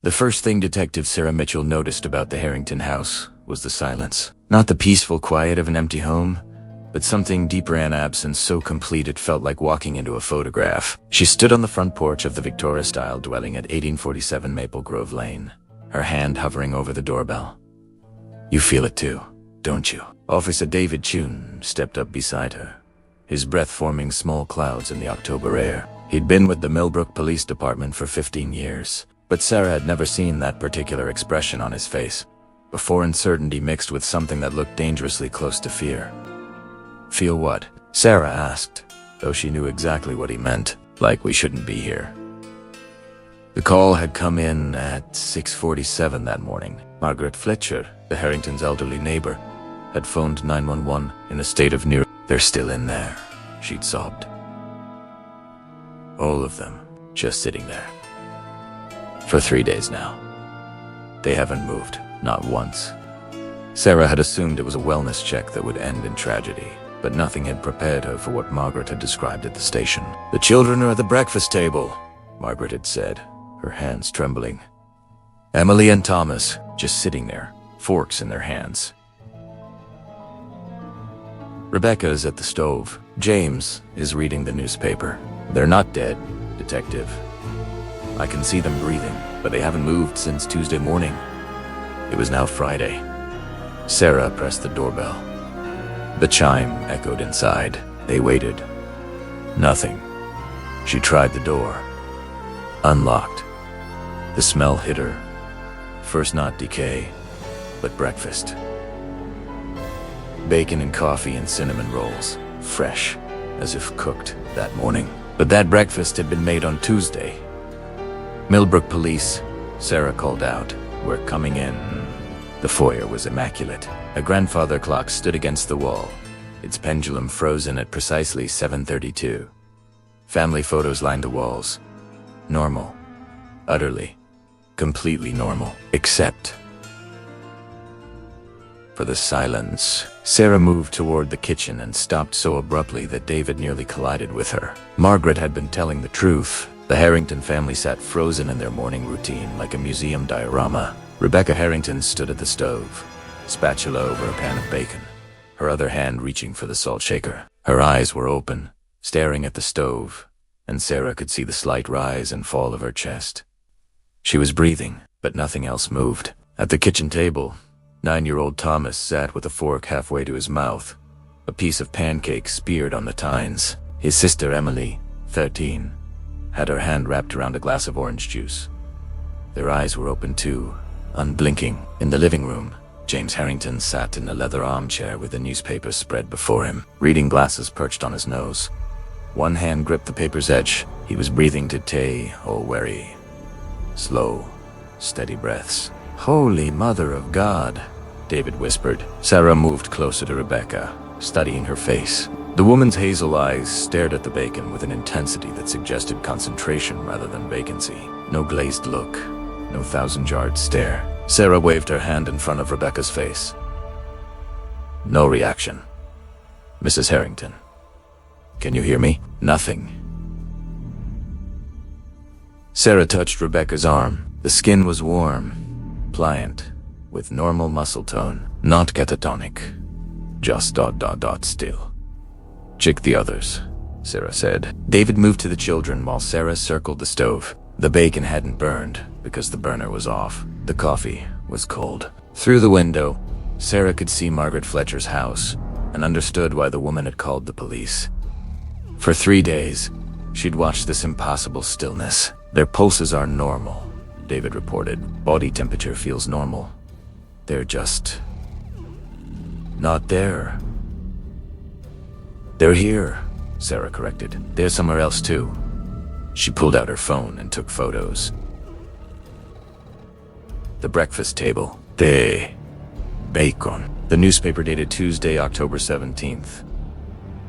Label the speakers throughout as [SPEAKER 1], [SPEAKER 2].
[SPEAKER 1] The first thing Detective Sarah Mitchell noticed about the Harrington house was the silence. Not the peaceful quiet of an empty home, but something deeper and absence so complete it felt like walking into a photograph. She stood on the front porch of the Victoria-style dwelling at 1847 Maple Grove Lane, her hand hovering over the doorbell. You feel it too, don't you? Officer David Chun stepped up beside her, his breath forming small clouds in the October air. He'd been with the Millbrook Police Department for 15 years, but Sarah had never seen that particular expression on his face. Before uncertainty mixed with something that looked dangerously close to fear. Feel what? Sarah asked, though she knew exactly what he meant, like we shouldn't be here. The call had come in at 6:47 that morning. Margaret Fletcher, the Harringtons' elderly neighbor, had phoned 911 in a state of near. They're still in there, she'd sobbed. All of them, just sitting there. For 3 days now. They haven't moved, not once. Sarah had assumed it was a wellness check that would end in tragedy, but nothing had prepared her for what Margaret had described at the station. The children are at the breakfast table, Margaret had said, her hands trembling. Emily and Thomas, just sitting there, forks in their hands. Rebecca is at the stove. James is reading the newspaper. They're not dead, Detective. I can see them breathing, but they haven't moved since Tuesday morning. It was now Friday. Sarah pressed the doorbell. The chime echoed inside. They waited. Nothing. She tried the door. Unlocked. The smell hit her. First not decay, but breakfast. Bacon and coffee and cinnamon rolls. Fresh, as if cooked that morning. But that breakfast had been made on Tuesday. Millbrook Police, Sarah called out. We're coming in. The foyer was immaculate. A grandfather clock stood against the wall, its pendulum frozen at precisely 7:32. Family photos lined the walls. Normal. Utterly. Completely normal. Except for the silence. Sarah moved toward the kitchen and stopped so abruptly that David nearly collided with her. Margaret had been telling the truth. The Harrington family sat frozen in their morning routine like a museum diorama. Rebecca Harrington stood at the stove, spatula over a pan of bacon, her other hand reaching for the salt shaker. Her eyes were open, staring at the stove, and Sarah could see the slight rise and fall of her chest. She was breathing, but nothing else moved. At the kitchen table, 9-year-old Thomas sat with a fork halfway to his mouth, a piece of pancake speared on the tines. His sister Emily, 13, had her hand wrapped around a glass of orange juice. Their eyes were open too, unblinking. In the living room, James Harrington sat in a leather armchair with a newspaper spread before him, reading glasses perched on his nose. One hand gripped the paper's edge. He was breathing to Tay, all wary. Slow, steady breaths. Holy Mother of God, David whispered. Sarah moved closer to Rebecca, studying her face. The woman's hazel eyes stared at the bacon with an intensity that suggested concentration rather than vacancy. No glazed look, no thousand-yard stare. Sarah waved her hand in front of Rebecca's face. No reaction. Mrs. Harrington, can you hear me? Nothing. Sarah touched Rebecca's arm. The skin was warm, pliant, with normal muscle tone, not catatonic. Just ... still. Check the others, Sarah said. David moved to the children while Sarah circled the stove. The bacon hadn't burned because the burner was off. The coffee was cold. Through the window, Sarah could see Margaret Fletcher's house and understood why the woman had called the police. For 3 days, she'd watched this impossible stillness. Their pulses are normal, David reported. Body temperature feels normal. They're just not there. They're here, Sarah corrected. They're somewhere else too. She pulled out her phone and took photos. The breakfast table. Bacon. The newspaper dated Tuesday, October 17th.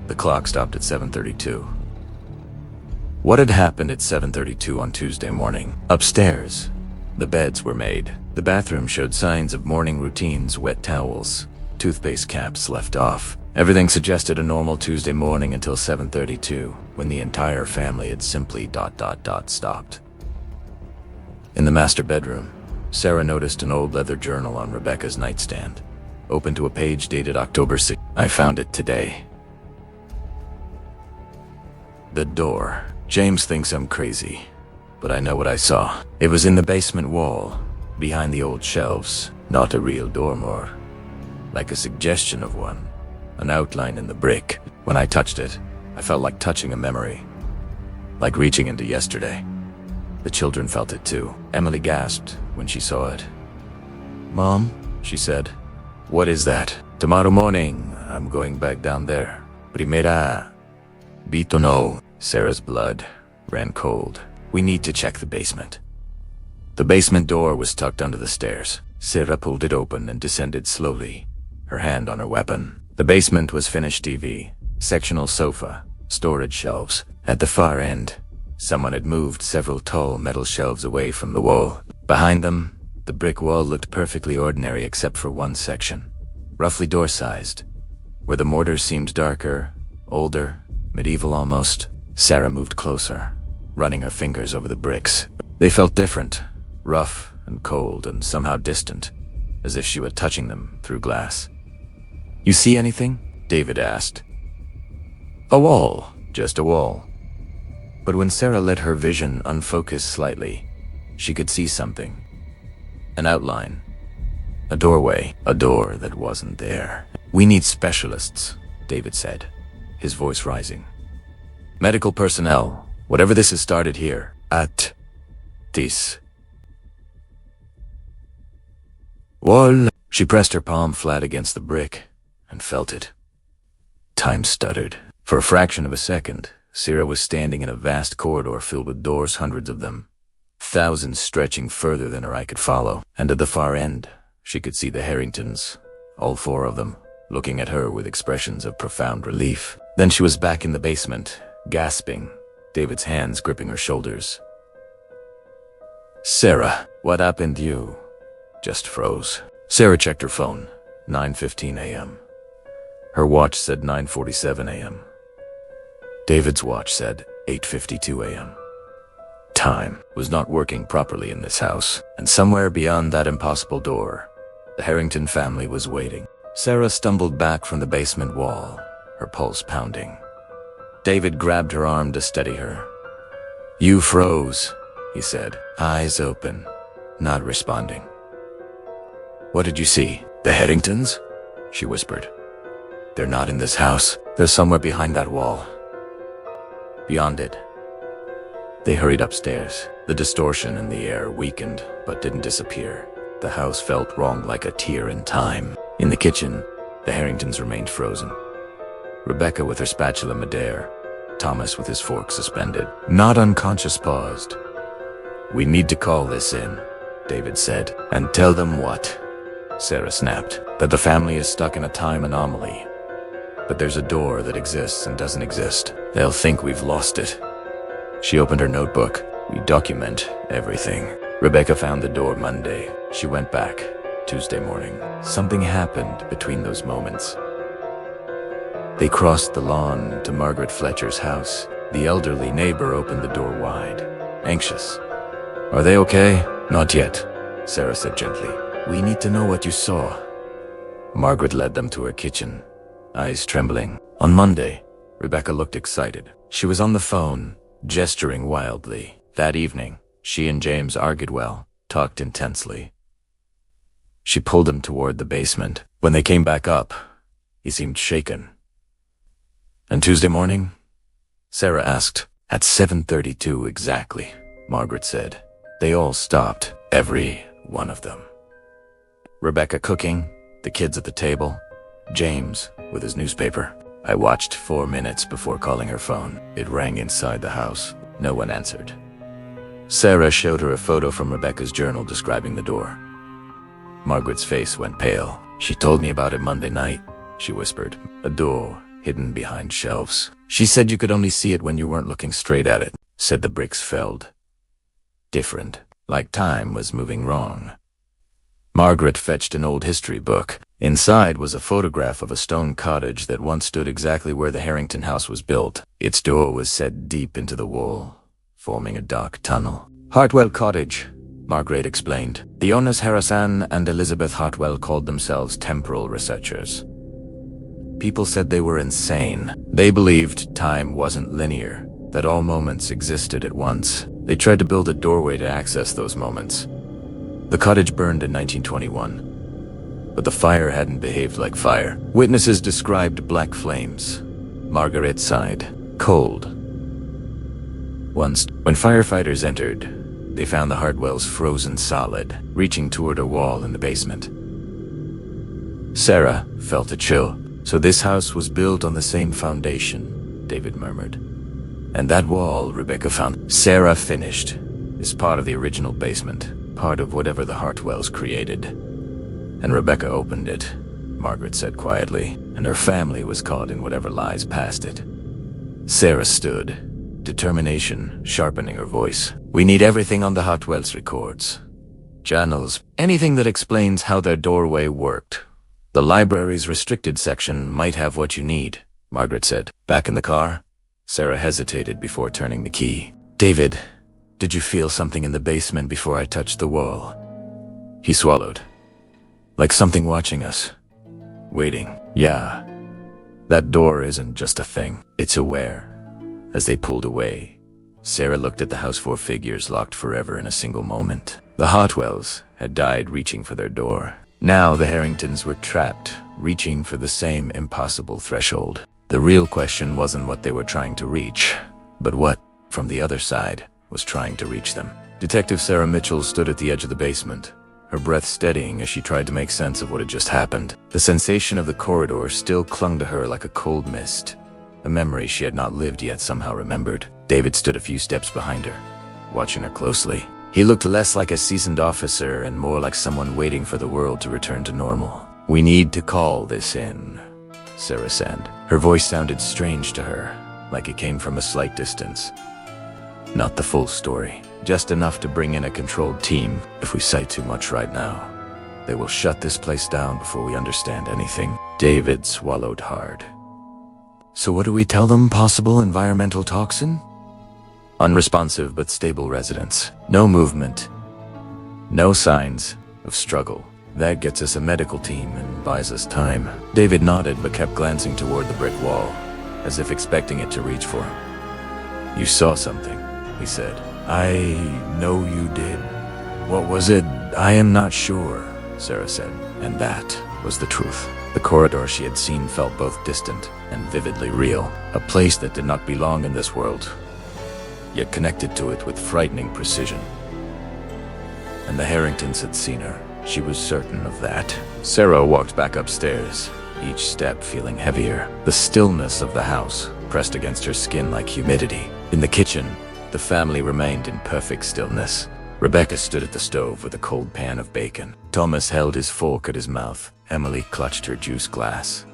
[SPEAKER 1] The clock stopped at 7:32. What had happened at 7:32 on Tuesday morning? Upstairs, the beds were made. The bathroom showed signs of morning routines, wet towels, toothpaste caps left off. Everything suggested a normal Tuesday morning until 7:32, when the entire family had simply ... stopped. In the master bedroom, Sarah noticed an old leather journal on Rebecca's nightstand, open to a page dated October 6th. I found it today. The door. James thinks I'm crazy, but I know what I saw. It was in the basement wall, behind the old shelves. Not a real door, more like a suggestion of one, an outline in the brick. When I touched it, I felt like touching a memory, like reaching into yesterday. The children felt it too. Emily gasped when she saw it. "Mom," she said, "what is that?" "Tomorrow morning, I'm going back down there. Primera. Vito no." Sarah's blood ran cold. "We need to check the basement." The basement door was tucked under the stairs. Sarah pulled it open and descended slowly, her hand on her weapon. The basement was finished TV, sectional sofa, storage shelves. At the far end, someone had moved several tall metal shelves away from the wall. Behind them, the brick wall looked perfectly ordinary except for one section, roughly door-sized, where the mortar seemed darker, older, medieval almost. Sarah moved closer, running her fingers over the bricks. They felt different, rough and cold and somehow distant, as if she were touching them through glass. "You see anything?" David asked. "A wall, just a wall." But when Sarah let her vision unfocus slightly, she could see something. An outline. A doorway. A door that wasn't there. "We need specialists," David said, his voice rising. "Medical personnel. Whatever this has started here. At this wall." She pressed her palm flat against the brick and felt it. Time stuttered. For a fraction of a second, Sarah was standing in a vast corridor filled with doors, hundreds of them, thousands stretching further than her eye could follow. And at the far end, she could see the Harringtons, all four of them, looking at her with expressions of profound relief. Then she was back in the basement, gasping, David's hands gripping her shoulders. "Sarah, what happened? You just froze." Sarah checked her phone. 9:15 a.m. Her watch said 9:47 a.m. David's watch said 8:52 a.m. Time was not working properly in this house, and somewhere beyond that impossible door, the Harrington family was waiting. Sarah stumbled back from the basement wall, her pulse pounding. David grabbed her arm to steady her. "You froze," he said, eyes open, not responding. "What did you see?" "The Harringtons?" she whispered. "They're not in this house. They're somewhere behind that wall. Beyond it." They hurried upstairs. The distortion in the air weakened, but didn't disappear. The house felt wrong, like a tear in time. In the kitchen, the Harringtons remained frozen. Rebecca with her spatula midair, Thomas with his fork suspended. Not unconscious, paused. "We need to call this in," David said. "And tell them what?" Sarah snapped. "That the family is stuck in a time anomaly. But there's a door that exists and doesn't exist. They'll think we've lost it." She opened her notebook. "We document everything." Rebecca found the door Monday. She went back Tuesday morning. Something happened between those moments. They crossed the lawn to Margaret Fletcher's house. The elderly neighbor opened the door wide, anxious. "Are they okay?" "Not yet," Sarah said gently. "We need to know what you saw." Margaret led them to her kitchen, eyes trembling. On Monday, Rebecca looked excited. She was on the phone, gesturing wildly. That evening, she and James argued well, talked intensely. She pulled him toward the basement. When they came back up, he seemed shaken. "And Tuesday morning?" Sarah asked. "At 7:32 exactly," Margaret said. They all stopped, every one of them. Rebecca cooking, the kids at the table, James with his newspaper. I watched 4 minutes before calling her phone. It rang inside the house. No one answered. Sarah showed her a photo from Rebecca's journal describing the door. Margaret's face went pale. "She told me about it Monday night," she whispered. "A door hidden behind shelves. She said you could only see it when you weren't looking straight at it." Said the bricks felt different, like time was moving wrong. Margaret fetched an old history book. Inside was a photograph of a stone cottage that once stood exactly where the Harrington house was built. Its door was set deep into the wall, forming a dark tunnel. "Hartwell Cottage," Margaret explained. The owners Harrison and Elizabeth Hartwell called themselves temporal researchers. People said they were insane. They believed time wasn't linear, that all moments existed at once. They tried to build a doorway to access those moments. The cottage burned in 1921, but the fire hadn't behaved like fire. Witnesses described black flames. Margaret sighed. Cold. Once, when firefighters entered, they found the Hartwells frozen solid, reaching toward a wall in the basement. Sarah felt a chill. So this house was built on the same foundation, David murmured. And that wall Rebecca found, Sarah finished, is part of the original basement, part of whatever the Hartwells created. And Rebecca opened it, Margaret said quietly, and her family was caught in whatever lies past it. Sarah stood, determination sharpening her voice. We need everything on the Hartwells' records. Journals, anything that explains how their doorway worked. The library's restricted section might have what you need, Margaret said. Back in the car, Sarah hesitated before turning the key. David, did you feel something in the basement before I touched the wall? He swallowed. Like something watching us. Waiting. Yeah. That door isn't just a thing. It's aware. As they pulled away, Sarah looked at the house, four figures locked forever in a single moment. The Hartwells had died reaching for their door. Now the Harringtons were trapped, reaching for the same impossible threshold. The real question wasn't what they were trying to reach, but what, from the other side, was trying to reach them. Detective Sarah Mitchell stood at the edge of the basement, her breath steadying as she tried to make sense of what had just happened. The sensation of the corridor still clung to her like a cold mist, a memory she had not lived yet somehow remembered. David stood a few steps behind her, watching her closely. He looked less like a seasoned officer and more like someone waiting for the world to return to normal. We need to call this in, Sarah said. Her voice sounded strange to her, like it came from a slight distance. Not the full story, just enough to bring in a controlled team. If we say too much right now, they will shut this place down before we understand anything. David swallowed hard. So what do we tell them? Possible environmental toxin? Unresponsive but stable residents. No movement. No signs of struggle. That gets us a medical team and buys us time. David nodded but kept glancing toward the brick wall, as if expecting it to reach for him. You saw something, he said. I know you did. What was it? I am not sure, Sarah said. And that was the truth. The corridor she had seen felt both distant and vividly real. A place that did not belong in this world, yet connected to it with frightening precision. And the Harringtons had seen her. She was certain of that. Sarah walked back upstairs, each step feeling heavier. The stillness of the house pressed against her skin like humidity. In the kitchen, the family remained in perfect stillness. Rebecca stood at the stove with a cold pan of bacon. Thomas held his fork at his mouth. Emily clutched her juice glass.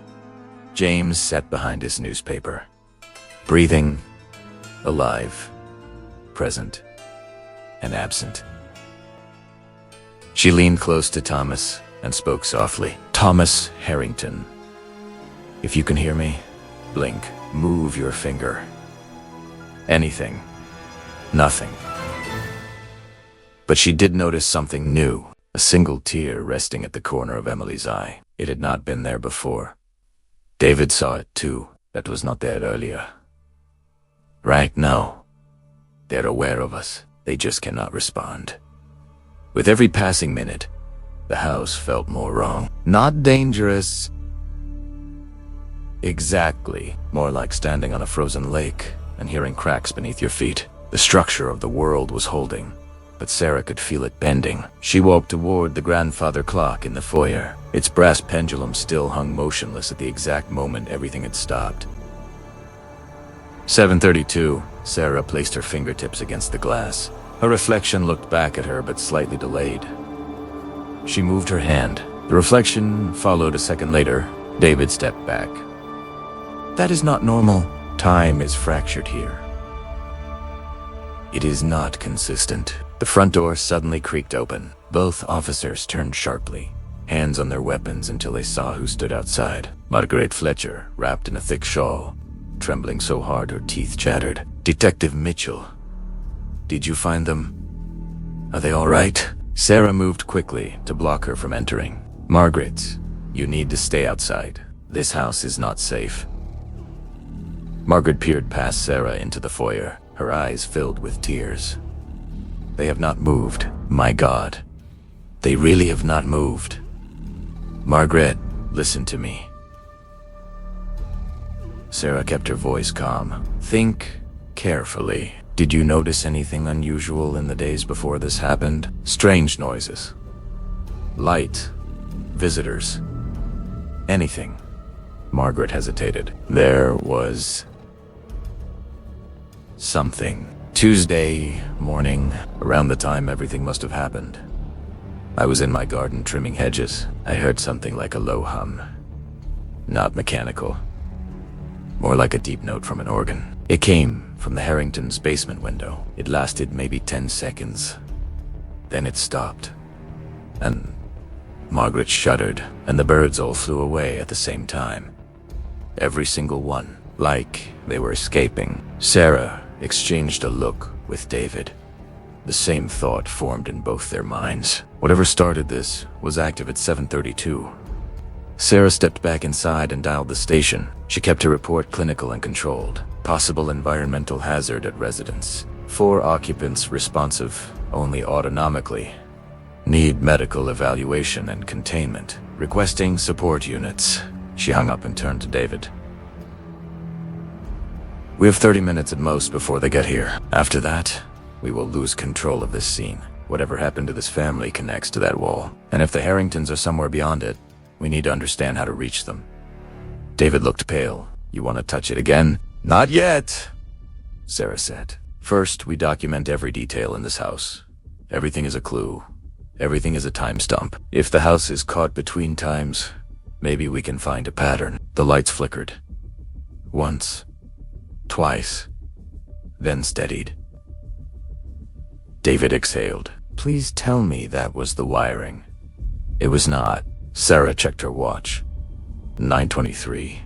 [SPEAKER 1] James sat behind his newspaper, breathing, alive, present, and absent. She leaned close to Thomas and spoke softly. Thomas Harrington, if you can hear me, blink, move your finger. Anything. Nothing. But she did notice something new, a single tear resting at the corner of Emily's eye. It had not been there before. David saw it too. That was not there earlier. Right now, they're aware of us. They just cannot respond. With every passing minute, the house felt more wrong. Not dangerous. Exactly. More like standing on a frozen lake and hearing cracks beneath your feet. The structure of the world was holding, but Sarah could feel it bending. She walked toward the grandfather clock in the foyer. Its brass pendulum still hung motionless at the exact moment everything had stopped. 7:32. Sarah placed her fingertips against the glass. Her reflection looked back at her, but slightly delayed. She moved her hand. The reflection followed a second later. David stepped back. That is not normal. Time is fractured here. It is not consistent. The front door suddenly creaked open. Both officers turned sharply, hands on their weapons until they saw who stood outside. Margaret Fletcher, wrapped in a thick shawl, trembling so hard her teeth chattered. Detective Mitchell. Did you find them? Are they all right? Sarah moved quickly to block her from entering. Margaret, you need to stay outside. This house is not safe. Margaret peered past Sarah into the foyer, her eyes filled with tears. They have not moved. My God. They really have not moved. Margaret, listen to me. Sarah kept her voice calm. Think carefully. Did you notice anything unusual in the days before this happened? Strange noises. Light. Visitors. Anything. Margaret hesitated. There was something. Tuesday morning, around the time everything must have happened. I was in my garden trimming hedges. I heard something like a low hum. Not mechanical. More like a deep note from an organ. It came from the Harringtons' basement window. It lasted maybe 10 seconds. Then it stopped. And Margaret shuddered, and the birds all flew away at the same time. Every single one, like they were escaping. Sarah exchanged a look with David. The same thought formed in both their minds. Whatever started this was active at 7:32. Sarah stepped back inside and dialed the station. She kept her report clinical and controlled. Possible environmental hazard at residence. 4 occupants responsive only autonomically. Need medical evaluation and containment. Requesting support units. She hung up and turned to David. We have 30 minutes at most before they get here. After that, we will lose control of this scene. Whatever happened to this family connects to that wall. And if the Harringtons are somewhere beyond it, we need to understand how to reach them. David looked pale. You want to touch it again? Not yet, Sarah said. First, we document every detail in this house. Everything is a clue. Everything is a time stump. If the house is caught between times, maybe we can find a pattern. The lights flickered. Once. Twice. Then steadied. David exhaled. Please tell me that was the wiring. It was not. Sarah checked her watch. 9:23.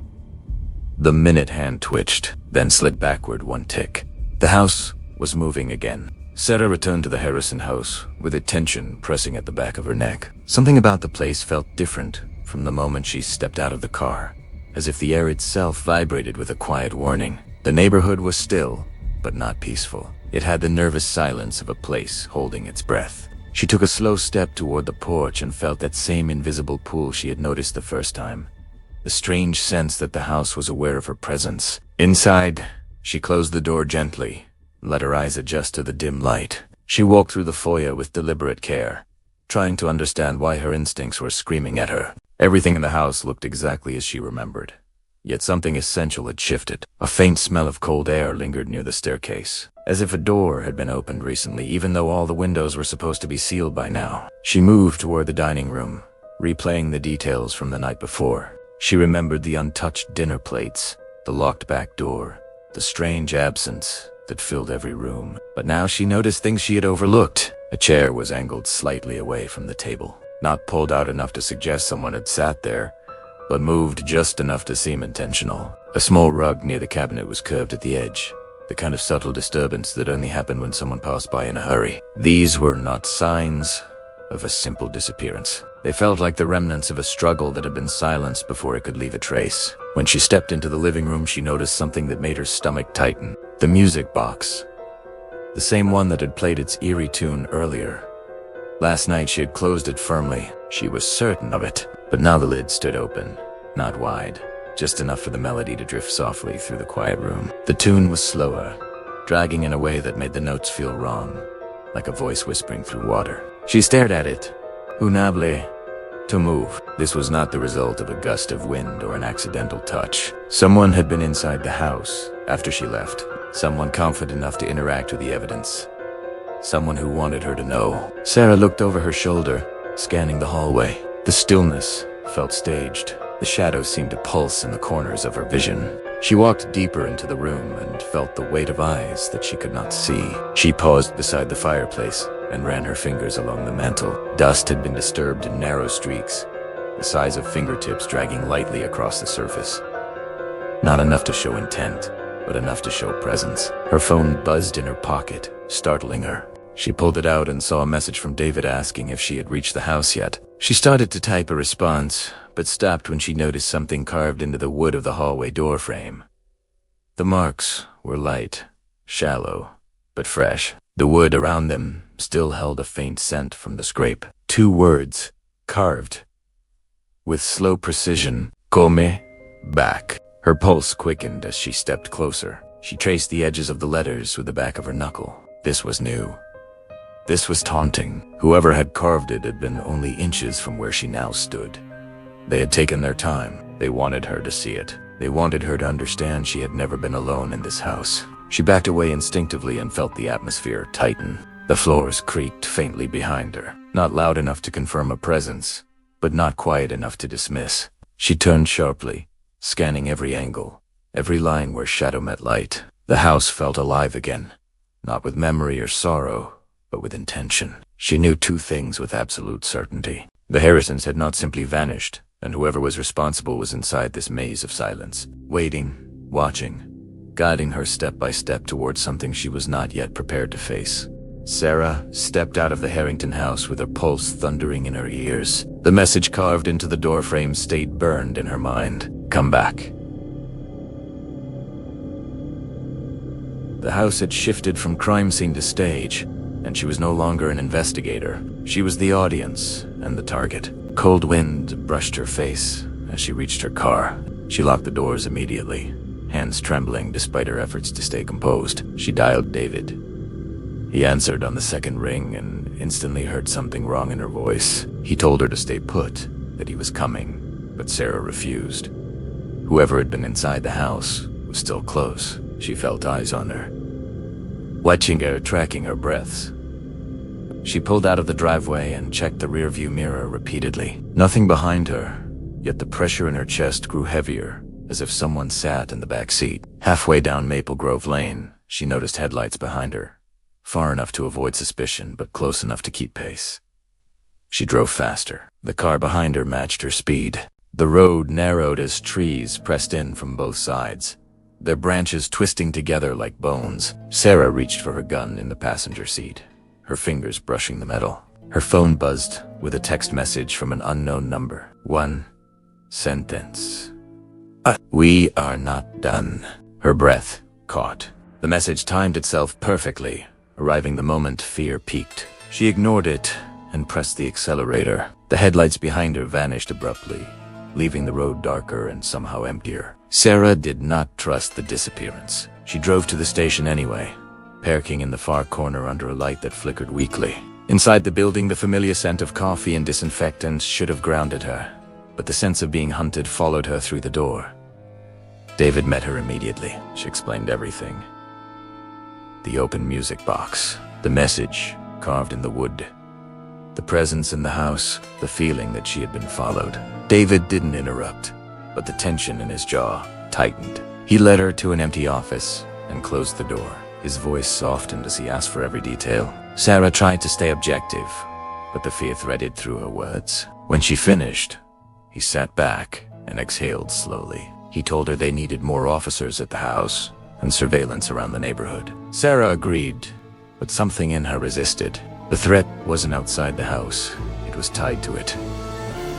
[SPEAKER 1] The minute hand twitched, then slid backward 1 tick. The house was moving again. Sarah returned to the Harrison house, with a tension pressing at the back of her neck. Something about the place felt different from the moment she stepped out of the car, as if the air itself vibrated with a quiet warning. The neighborhood was still, but not peaceful. It had the nervous silence of a place holding its breath. She took a slow step toward the porch and felt that same invisible pull she had noticed the first time. The strange sense that the house was aware of her presence. Inside, she closed the door gently, let her eyes adjust to the dim light. She walked through the foyer with deliberate care, trying to understand why her instincts were screaming at her. Everything in the house looked exactly as she remembered. Yet something essential had shifted. A faint smell of cold air lingered near the staircase, as if a door had been opened recently, even though all the windows were supposed to be sealed by now. She moved toward the dining room, replaying the details from the night before. She remembered the untouched dinner plates, the locked back door, the strange absence that filled every room. But now she noticed things she had overlooked. A chair was angled slightly away from the table, not pulled out enough to suggest someone had sat there, but moved just enough to seem intentional. A small rug near the cabinet was curved at the edge, the kind of subtle disturbance that only happened when someone passed by in a hurry. These were not signs of a simple disappearance. They felt like the remnants of a struggle that had been silenced before it could leave a trace. When she stepped into the living room, she noticed something that made her stomach tighten. The music box. The same one that had played its eerie tune earlier. Last night she had closed it firmly. She was certain of it. But now the lid stood open, not wide, just enough for the melody to drift softly through the quiet room. The tune was slower, dragging in a way that made the notes feel wrong, like a voice whispering through water. She stared at it, unable to move. This was not the result of a gust of wind or an accidental touch. Someone had been inside the house after she left. Someone confident enough to interact with the evidence. Someone who wanted her to know. Sarah looked over her shoulder, scanning the hallway. The stillness felt staged. The shadows seemed to pulse in the corners of her vision. She walked deeper into the room and felt the weight of eyes that she could not see. She paused beside the fireplace and ran her fingers along the mantel. Dust had been disturbed in narrow streaks, the size of fingertips dragging lightly across the surface. Not enough to show intent, but enough to show presence. Her phone buzzed in her pocket, startling her. She pulled it out and saw a message from David asking if she had reached the house yet. She started to type a response, but stopped when she noticed something carved into the wood of the hallway door frame. The marks were light, shallow, but fresh. The wood around them still held a faint scent from the scrape. 2 words, carved with slow precision, come back. Her pulse quickened as she stepped closer. She traced the edges of the letters with the back of her knuckle. This was new. This was taunting. Whoever had carved it had been only inches from where she now stood. They had taken their time. They wanted her to see it. They wanted her to understand she had never been alone in this house. She backed away instinctively and felt the atmosphere tighten. The floors creaked faintly behind her, not loud enough to confirm a presence, but not quiet enough to dismiss. She turned sharply, scanning every angle, every line where shadow met light. The house felt alive again, not with memory or sorrow, but with intention. She knew 2 things with absolute certainty. The Harrisons had not simply vanished, and whoever was responsible was inside this maze of silence, waiting, watching, guiding her step by step towards something she was not yet prepared to face. Sarah stepped out of the Harrington house with her pulse thundering in her ears. The message carved into the doorframe stayed burned in her mind. Come back. The house had shifted from crime scene to stage, and she was no longer an investigator. She was the audience and the target. Cold wind brushed her face as she reached her car. She locked the doors immediately, hands trembling despite her efforts to stay composed. She dialed David. He answered on the second ring and instantly heard something wrong in her voice. He told her to stay put, that he was coming, but Sarah refused. Whoever had been inside the house was still close. She felt eyes on her, watching her, tracking her breaths. She pulled out of the driveway and checked the rearview mirror repeatedly. Nothing behind her, yet the pressure in her chest grew heavier, as if someone sat in the back seat. Halfway down Maple Grove Lane, she noticed headlights behind her. Far enough to avoid suspicion, but close enough to keep pace. She drove faster. The car behind her matched her speed. The road narrowed as trees pressed in from both sides, their branches twisting together like bones. Sarah reached for her gun in the passenger seat, her fingers brushing the metal. Her phone buzzed with a text message from an unknown number. 1 sentence. We are not done. Her breath caught. The message timed itself perfectly, arriving the moment fear peaked. She ignored it and pressed the accelerator. The headlights behind her vanished abruptly, leaving the road darker and somehow emptier. Sarah did not trust the disappearance. She drove to the station anyway, parking in the far corner under a light that flickered weakly. Inside the building, the familiar scent of coffee and disinfectants should have grounded her, but the sense of being hunted followed her through the door. David met her immediately. She explained everything. The open music box, the message carved in the wood, the presence in the house, the feeling that she had been followed. David didn't interrupt, but the tension in his jaw tightened. He led her to an empty office and closed the door. His voice softened as he asked for every detail. Sarah tried to stay objective, but the fear threaded through her words. When she finished, he sat back and exhaled slowly. He told her they needed more officers at the house and surveillance around the neighborhood. Sarah agreed, but something in her resisted. The threat wasn't outside the house. It was tied to it,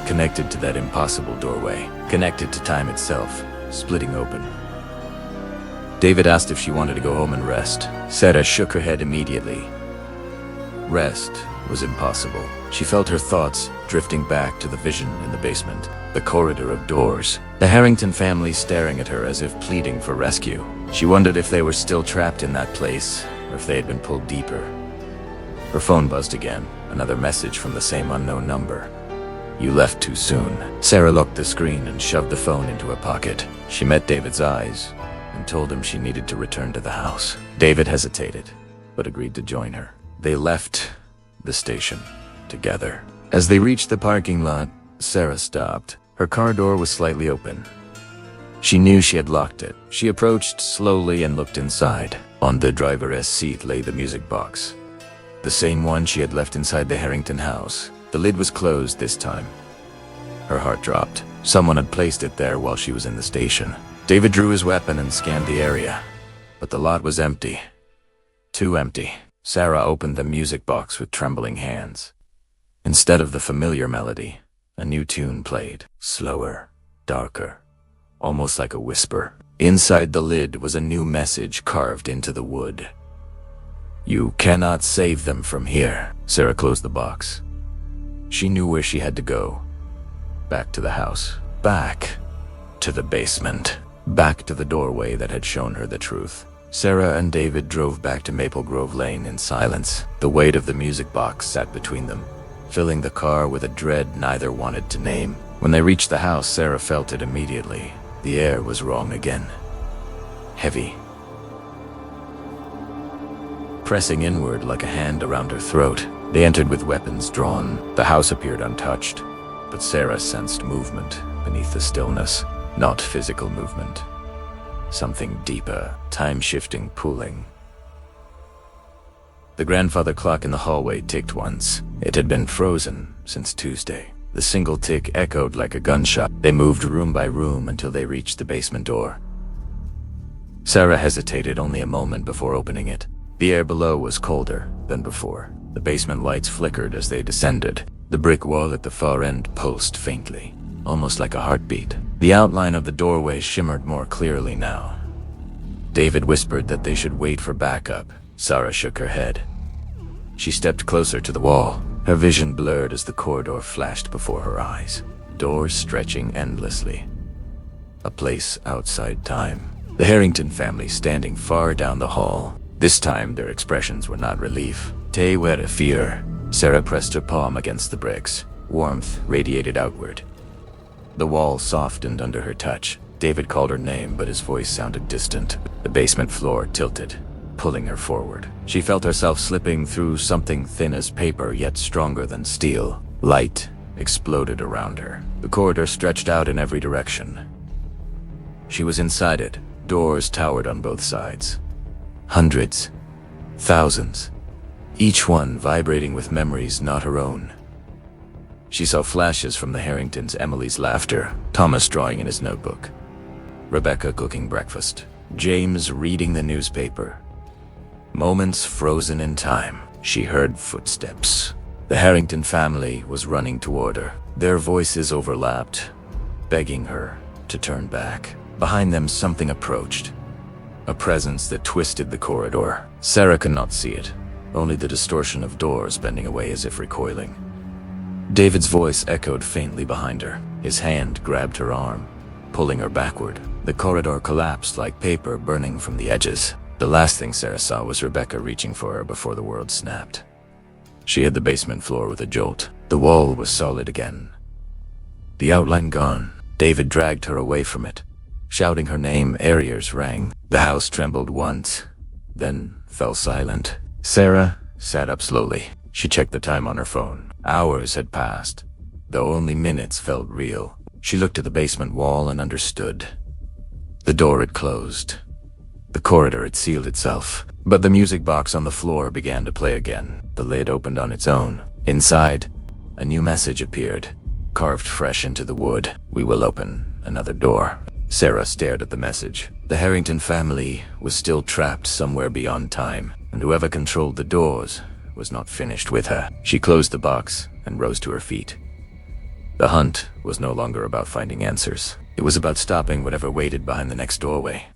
[SPEAKER 1] connected to that impossible doorway, connected to time itself, splitting open. David asked if she wanted to go home and rest. Sarah shook her head immediately. Rest was impossible. She felt her thoughts drifting back to the vision in the basement, the corridor of doors, the Harrington family staring at her as if pleading for rescue. She wondered if they were still trapped in that place, or if they had been pulled deeper. Her phone buzzed again, another message from the same unknown number. You left too soon. Sarah locked the screen and shoved the phone into her pocket. She met David's eyes and told him she needed to return to the house. David hesitated, but agreed to join her. They left the station together. As they reached the parking lot, Sarah stopped. Her car door was slightly open. She knew she had locked it. She approached slowly and looked inside. On the driver's seat lay the music box, the same one she had left inside the Harrington house. The lid was closed this time. Her heart dropped. Someone had placed it there while she was in the station. David drew his weapon and scanned the area, but the lot was empty. Too empty. Sarah opened the music box with trembling hands. Instead of the familiar melody, a new tune played, slower, darker, almost like a whisper. Inside the lid was a new message carved into the wood. "You cannot save them from here." Sarah closed the box. She knew where she had to go. Back to the house. Back to the basement. Back to the doorway that had shown her the truth. Sarah and David drove back to Maple Grove Lane in silence. The weight of the music box sat between them, filling the car with a dread neither wanted to name. When they reached the house, Sarah felt it immediately. The air was wrong again. Heavy. Pressing inward like a hand around her throat, they entered with weapons drawn. The house appeared untouched, but Sarah sensed movement beneath the stillness. Not physical movement. Something deeper, time-shifting, pulling. The grandfather clock in the hallway ticked once. It had been frozen since Tuesday. The single tick echoed like a gunshot. They moved room by room until they reached the basement door. Sarah hesitated only a moment before opening it. The air below was colder than before. The basement lights flickered as they descended. The brick wall at the far end pulsed faintly, almost like a heartbeat. The outline of the doorway shimmered more clearly now. David whispered that they should wait for backup. Sarah shook her head. She stepped closer to the wall. Her vision blurred as the corridor flashed before her eyes. Doors stretching endlessly. A place outside time. The Harrington family standing far down the hall. This time their expressions were not relief. They were fear. Sarah pressed her palm against the bricks. Warmth radiated outward. The wall softened under her touch. David called her name, but his voice sounded distant. The basement floor tilted, pulling her forward. She felt herself slipping through something thin as paper, yet stronger than steel. Light exploded around her. The corridor stretched out in every direction. She was inside it. Doors towered on both sides. Hundreds, thousands, each one vibrating with memories not her own. She saw flashes from the Harringtons, Emily's laughter, Thomas drawing in his notebook, Rebecca cooking breakfast, James reading the newspaper. Moments frozen in time. She heard footsteps. The Harrington family was running toward her. Their voices overlapped, begging her to turn back. Behind them, something approached. A presence that twisted the corridor. Sarah could not see it, only the distortion of doors bending away as if recoiling. David's voice echoed faintly behind her. His hand grabbed her arm, pulling her backward. The corridor collapsed like paper burning from the edges. The last thing Sarah saw was Rebecca reaching for her before the world snapped. She hit the basement floor with a jolt. The wall was solid again. The outline gone. David dragged her away from it. Shouting her name, ears rang. The house trembled once, then fell silent. Sarah sat up slowly. She checked the time on her phone. Hours had passed, though only minutes felt real. She looked at the basement wall and understood. The door had closed. The corridor had sealed itself. But the music box on the floor began to play again. The lid opened on its own. Inside, a new message appeared, carved fresh into the wood. "We will open another door." Sarah stared at the message. The Harrington family was still trapped somewhere beyond time, and whoever controlled the doors was not finished with her. She closed the box and rose to her feet. The hunt was no longer about finding answers. It was about stopping whatever waited behind the next doorway.